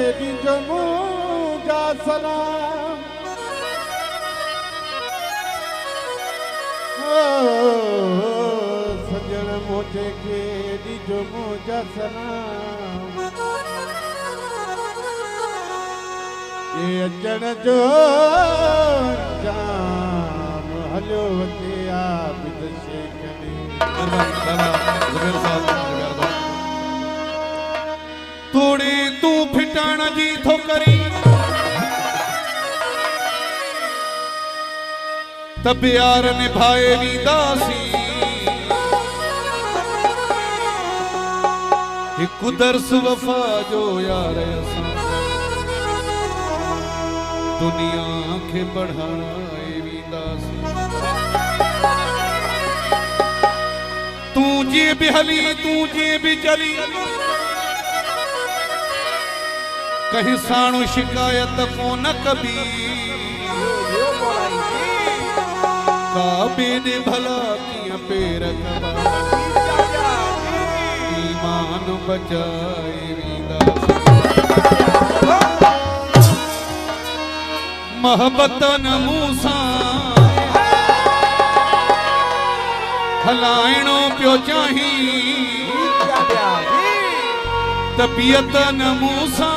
ॾिजो मुंहिंजा सलाम सजण मोटे खे ॾिजो मुंहिंजा सलाम ये अचण जो जाम हलियो वचे आबिद शेख थोड़े तू फिटाण जी थो करी त प्यार निभाए वींदासी हिकु दर्स वफा जो यार असां दुनिया खे बढ़ाए वींदासी तू जे भी हली तू जे भी चली कहीं साणु शिकायत कोन कबी काबे ने भला किया पेर कबा ईमान बचाए वींदासी मोहब्बत न मूसा हलाइणो पियो चाही तबियत न मूसा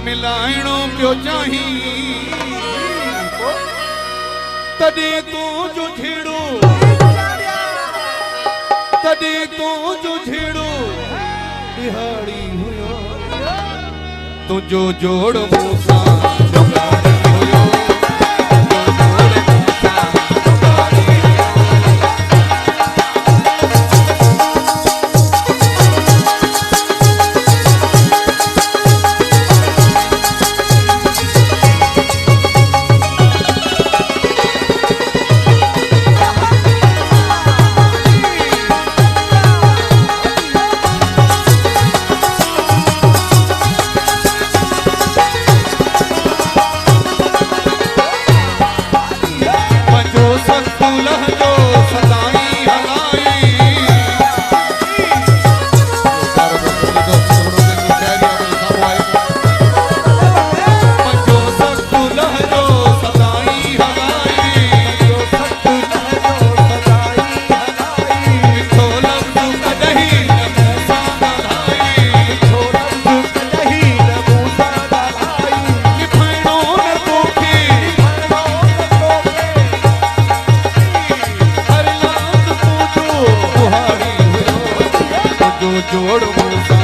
मिलाइणो पियो चाही तॾे तो जो झेड़ो तॾे तो जो झेड़ो दिहाड़ी हुयो तुझो जोड़ मूसा जोड़